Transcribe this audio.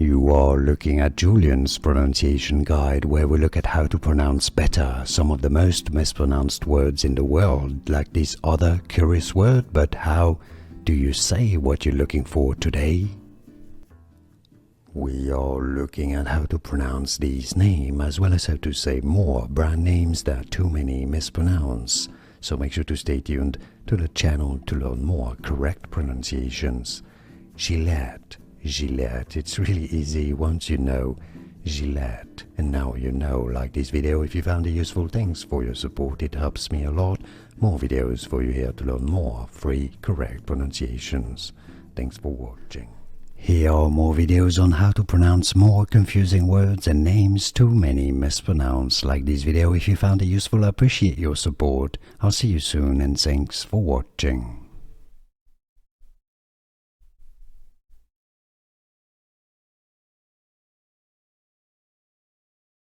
You are looking at Julian's pronunciation guide, where we look at how to pronounce better some of the most mispronounced words in the world, like this other curious word. But how do you say what you're looking for today? We are looking at how to pronounce these names, as well as how to say more brand names that too many mispronounce. So make sure to stay tuned to the channel to learn more correct pronunciations. Gillette. Gillette. It's really easy once you know Gillette. And now you know. Like this video if you found it useful. Thanks for your support. It helps me a lot. More videos for you here to learn more free correct pronunciations. Thanks for watching. Here are more videos on how to pronounce more confusing words and names too many mispronounced. Like this video if you found it useful. I appreciate your support. I'll see you soon and thanks for watching.